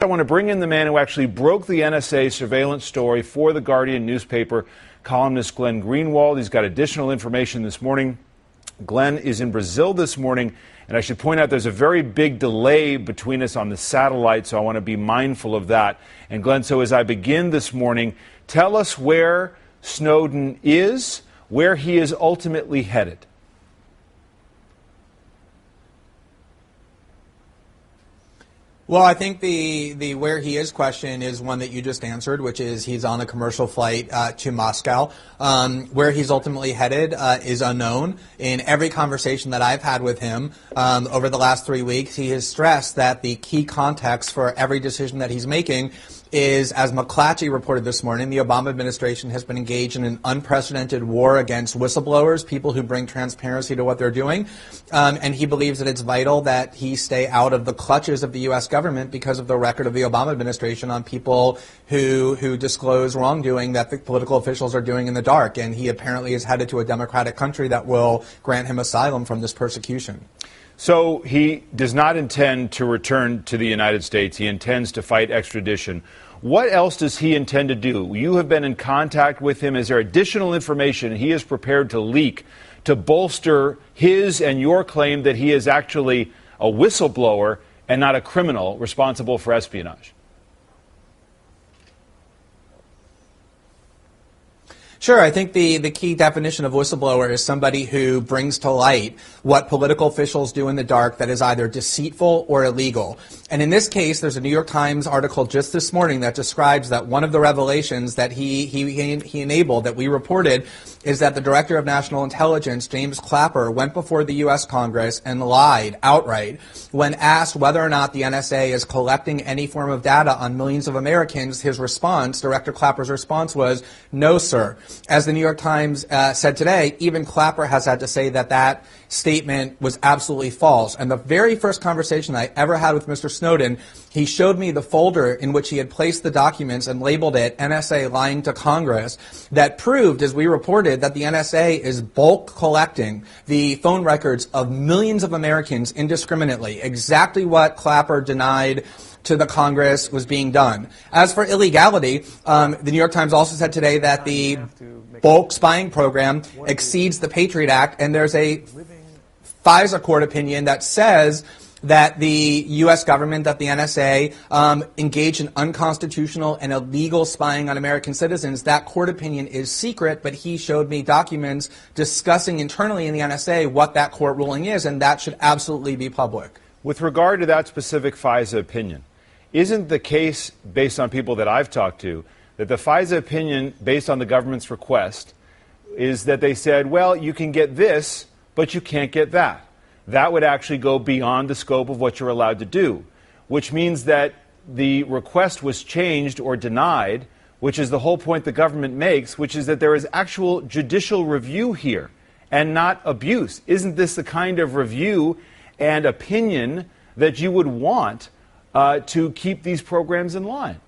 I want to bring in the man who actually broke the NSA surveillance story for the Guardian newspaper, columnist Glenn Greenwald. He's got additional information this morning. Glenn is in Brazil this morning, and I should point out there's a very big delay between us on the satellite, so I want to be mindful of that. And Glenn, so as I begin this morning, tell us where Snowden is, where he is ultimately headed. Well, I think the where he is question is one that you just answered, which is he's on a commercial flight to Moscow. Where he's ultimately headed is unknown. In every conversation that I've had with him over the last 3 weeks, he has stressed that the key context for every decision that he's making is, as McClatchy reported this morning, the Obama administration has been engaged in an unprecedented war against whistleblowers, people who bring transparency to what they're doing. And he believes that it's vital that he stay out of the clutches of the U.S. government because of the record of the Obama administration on people who disclose wrongdoing that the political officials are doing in the dark. And he apparently is headed to a democratic country that will grant him asylum from this persecution. So he does not intend to return to the United States. He intends to fight extradition. What else does he intend to do? You have been in contact with him. Is there additional information he is prepared to leak to bolster his and your claim that he is actually a whistleblower and not a criminal responsible for espionage? Sure. I think the key definition of whistleblower is somebody who brings to light what political officials do in the dark that is either deceitful or illegal. And in this case, there's a New York Times article just this morning that describes that one of the revelations that he enabled, that we reported, is that the Director of National Intelligence, James Clapper, went before the U.S. Congress and lied outright when asked whether or not the NSA is collecting any form of data on millions of Americans. His response, Director Clapper's response, was, "No, sir." As the New York Times said today, even Clapper has had to say that that statement was absolutely false. And the very first conversation I ever had with Mr. Snowden, he showed me the folder in which he had placed the documents and labeled it NSA lying to Congress that proved, as we reported, that the NSA is bulk collecting the phone records of millions of Americans indiscriminately, exactly what Clapper denied to the Congress was being done. As for illegality, the New York Times also said today that the bulk spying program exceeds the Patriot Act, and there's a FISA court opinion that says that the U.S. government, that the NSA, engaged in unconstitutional and illegal spying on American citizens. That court opinion is secret, but he showed me documents discussing internally in the NSA what that court ruling is, and that should absolutely be public. With regard to that specific FISA opinion, isn't the case, based on people that I've talked to, that the FISA opinion, based on the government's request, is that they said, well, you can get this, but you can't get that. That would actually go beyond the scope of what you're allowed to do, which means that the request was changed or denied, which is the whole point the government makes, which is that there is actual judicial review here and not abuse. Isn't this the kind of review and opinion that you would want to keep these programs in line?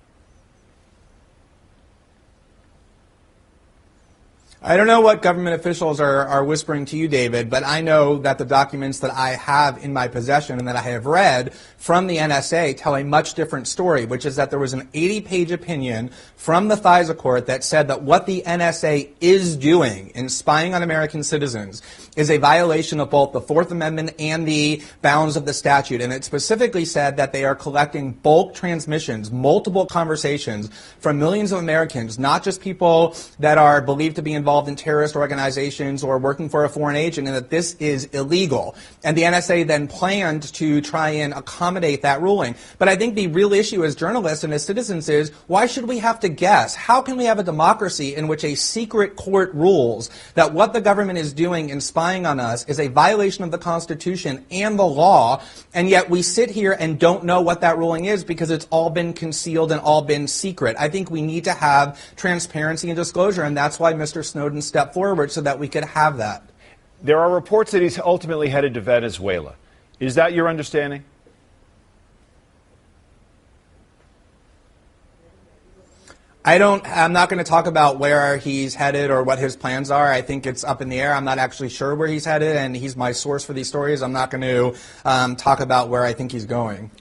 I don't know what government officials are whispering to you, David, but I know that the documents that I have in my possession and that I have read from the NSA tell a much different story, which is that there was an 80-page opinion from the FISA court that said that what the NSA is doing in spying on American citizens is a violation of both the Fourth Amendment and the bounds of the statute. And it specifically said that they are collecting bulk transmissions, multiple conversations from millions of Americans, not just people that are believed to be involved in terrorist organizations or working for a foreign agent, and that this is illegal. And the NSA then planned to try and accommodate that ruling. But I think the real issue as journalists and as citizens is, why should we have to guess? How can we have a democracy in which a secret court rules that what the government is doing in spying on us is a violation of the Constitution and the law, and yet we sit here and don't know what that ruling is because it's all been concealed and all been secret? I think we need to have transparency and disclosure, and that's why Mr. Snowden stepped forward so that we could have that. There are reports that he's ultimately headed to Venezuela. Is that your understanding? I'm not going to talk about where he's headed or what his plans are. I think it's up in the air. I'm not actually sure where he's headed, and he's my source for these stories. I'm not going to talk about where I think he's going.